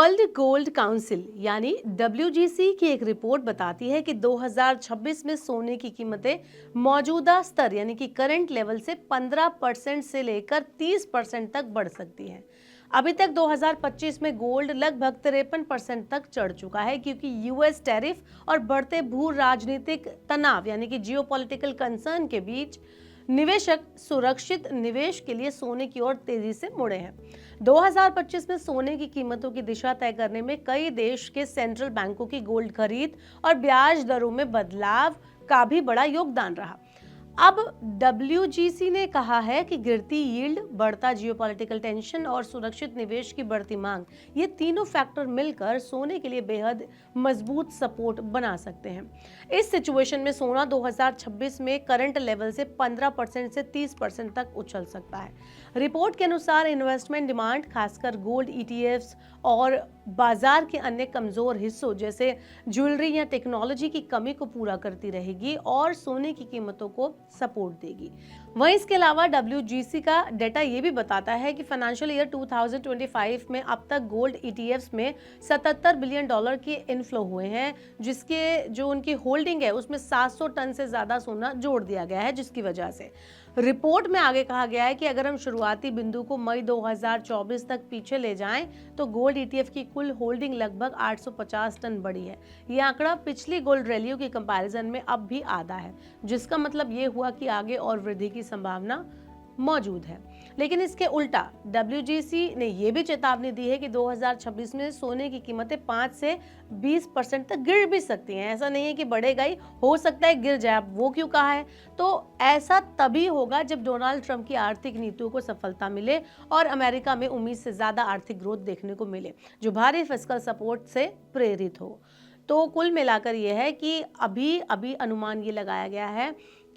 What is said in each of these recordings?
World gold council यानी WGC की एक रिपोर्ट बताती है कि 2026 में सोने की कीमतें मौजूदा स्तर यानी कि करंट लेवल से 15% से लेकर 30% तक बढ़ सकती हैं। अभी तक 2025 में गोल्ड लगभग 53% तक चढ़ चुका है, क्योंकि यूएस टैरिफ और बढ़ते भू राजनीतिक तनाव यानी कि जियोपॉलिटिकल कंसर्न के बीच निवेशक सुरक्षित निवेश के लिए सोने की ओर तेजी से मुड़े हैं। 2025 में सोने की कीमतों की दिशा तय करने में कई देश के सेंट्रल बैंकों की गोल्ड खरीद और ब्याज दरों में बदलाव का भी बड़ा योगदान रहा। अब WGC ने कहा है कि गिरती यील्ड, बढ़ता जियोपॉलिटिकल टेंशन और सुरक्षित निवेश की बढ़ती मांग, ये तीनों फैक्टर मिलकर सोने के लिए बेहद मजबूत सपोर्ट बना सकते हैं। इस सिचुएशन में सोना 2026 में करंट लेवल से 15% से 30% तक उछल सकता है। रिपोर्ट के अनुसार इन्वेस्टमेंट डिमांड, खासकर गोल्ड ETFs और बाजार के अन्य कमजोर हिस्सों जैसे ज्वेलरी या टेक्नोलॉजी की कमी को पूरा करती रहेगी और सोने की कीमतों को सपोर्ट देगी। वहीं इसके अलावा WGC का डेटा ये भी बताता है कि फाइनेंशियल ईयर 2025 में अब तक गोल्ड ETFs में $77 बिलियन के इनफ्लो हुए हैं, जिसके जो उनकी होल्डिंग है उसमें 700 टन से ज्यादा सोना जोड़ दिया गया है, जिसकी वजह से रिपोर्ट में आगे कहा गया है कि अगर हम शुरुआती बिंदु को मई 2024 तक पीछे ले जाएं तो गोल्ड ETF की कुल होल्डिंग लगभग 850 टन बढ़ी है। यह आंकड़ा पिछली गोल्ड रैलियों के कंपैरिजन में अब भी आधा है, जिसका मतलब ये हुआ कि आगे और वृद्धि की संभावना मौजूद है। लेकिन इसके उल्टा WGC ने यह भी चेतावनी दी है कि 2026 में सोने की कीमतें 5 से 20% तक गिर भी सकती हैं। ऐसा नहीं है कि बढ़ेगा ही, हो सकता है गिर जाए। वो क्यों कहा है? तो ऐसा तभी होगा जब डोनाल्ड ट्रंप की आर्थिक नीतियों को सफलता मिले और अमेरिका में उम्मीद से ज्यादा आर्थिक ग्रोथ देखने को मिले, जो भारी फिस्कल सपोर्ट से प्रेरित हो। तो कुल मिलाकर यह है कि अभी अनुमान ये लगाया गया है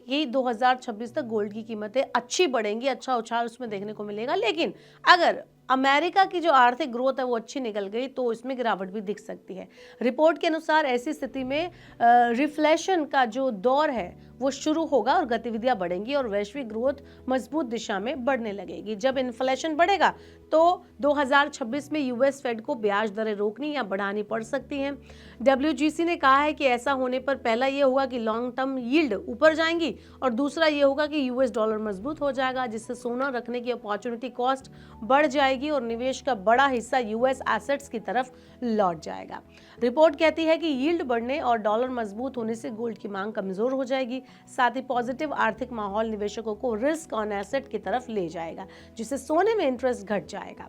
कि 2026 तक गोल्ड की कीमतें अच्छी बढ़ेंगी, अच्छा उछाल उसमें देखने को मिलेगा। लेकिन अगर अमेरिका की जो आर्थिक ग्रोथ है वो अच्छी निकल गई तो इसमें गिरावट भी दिख सकती है। रिपोर्ट के अनुसार ऐसी स्थिति में रिफ्लेशन का जो दौर है वो शुरू होगा और गतिविधियां बढ़ेंगी और वैश्विक ग्रोथ मजबूत दिशा में बढ़ने लगेगी। जब इन्फ्लेशन बढ़ेगा तो 2026 में यूएस फेड को ब्याज दरें रोकनी या बढ़ानी पड़ सकती हैं। WGC ने कहा है कि ऐसा होने पर पहला ये होगा कि लॉन्ग टर्म यील्ड ऊपर जाएंगी और दूसरा ये होगा कि US डॉलर मजबूत हो जाएगा, जिससे सोना रखने की अपॉर्चुनिटी कॉस्ट बढ़ जाएगी और निवेश का बड़ा हिस्सा US एसेट्स की तरफ लौट जाएगा। रिपोर्ट कहती है कि यील्ड बढ़ने और डॉलर मजबूत होने से गोल्ड की मांग कमजोर हो जाएगी। साथ ही पॉजिटिव आर्थिक माहौल निवेशकों को रिस्क ऑन एसेट की तरफ ले जाएगा, जिससे सोने में इंटरेस्ट घट जाएगा।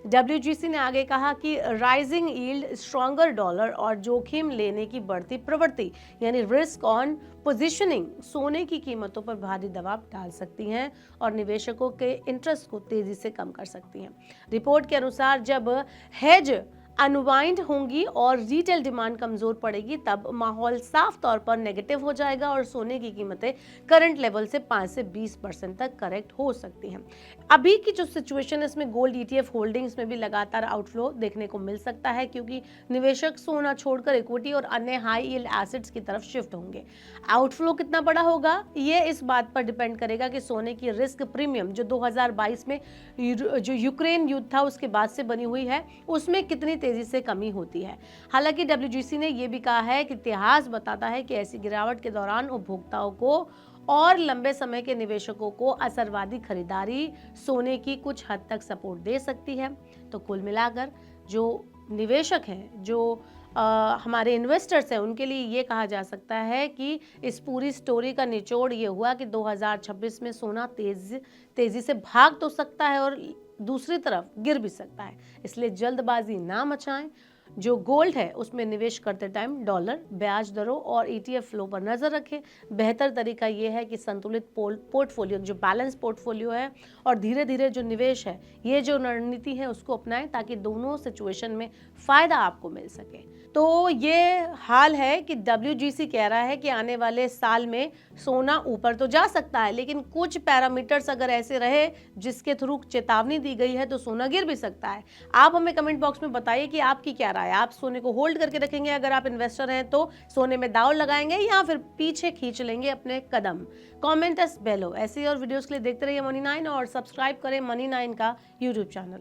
WGC ने आगे कहा कि राइजिंग यील्ड, स्ट्रॉन्गर डॉलर और जोखिम लेने की बढ़ती प्रवृत्ति यानी रिस्क ऑन पोजीशनिंग सोने की कीमतों पर भारी दबाव डाल सकती हैं और निवेशकों के इंटरेस्ट को तेजी से कम कर सकती हैं। रिपोर्ट के अनुसार जब हेज अनवाइंड होंगी और रिटेल डिमांड कमजोर पड़ेगी तब माहौल साफ तौर पर नेगेटिव हो जाएगा और सोने की कीमतें करंट लेवल से 5 से 20% तक करेक्ट हो सकती हैं। अभी की जो सिचुएशन है इसमें गोल्ड ETF होल्डिंग्स में भी लगातार आउटफ्लो देखने को मिल सकता है, क्योंकि निवेशक सोना छोड़कर इक्विटी और अन्य हाई यील्ड एसेट्स की तरफ शिफ्ट होंगे। आउटफ्लो कितना बड़ा होगा ये इस बात पर डिपेंड करेगा कि सोने की रिस्क प्रीमियम जो 2022 में जो यूक्रेन युद्ध था उसके बाद से बनी हुई है उसमें कितनी तेजी से कमी होती है। हालांकि WGC ने यह भी कहा है कि इतिहास बताता है कि ऐसी गिरावट के दौरान उपभोक्ताओं को और लंबे समय के निवेशकों को असरवादी खरीदारी सोने की कुछ हद तक सपोर्ट दे सकती है। तो कुल मिलाकर जो निवेशक हैं, जो हमारे इन्वेस्टर्स हैं, उनके लिए ये कहा जा सकता है कि इस पूरी स्टोरी का निचोड़ ये हुआ कि 2026 में सोना तेजी से भाग तो सकता है और दूसरी तरफ गिर भी सकता है। इसलिए जल्दबाजी ना मचाएं। जो गोल्ड है उसमें निवेश करते टाइम डॉलर, ब्याज दरों और ETF फ्लो पर नजर रखें। बेहतर तरीका यह है कि संतुलित पोर्टफोलियो, जो बैलेंस पोर्टफोलियो है और धीरे धीरे जो निवेश है, ये जो रणनीति है उसको अपनाएं ताकि दोनों सिचुएशन में फायदा आपको मिल सके। तो ये हाल है कि WGC कह रहा है कि आने वाले साल में सोना ऊपर तो जा सकता है, लेकिन कुछ पैरामीटर्स अगर ऐसे रहे जिसके थ्रू चेतावनी दी गई है तो सोना गिर भी सकता है। आप हमें कमेंट बॉक्स में बताइए कि आपकी क्या राय है। आप सोने को होल्ड करके रखेंगे अगर आप इन्वेस्टर हैं तो सोने में दांव लगाएंगे या फिर पीछे खींच लेंगे अपने कदम? कमेंट अस बिलो। ऐसे और वीडियोस के लिए देखते रहिए Money9 और सब्सक्राइब करें Money9 का YouTube चैनल।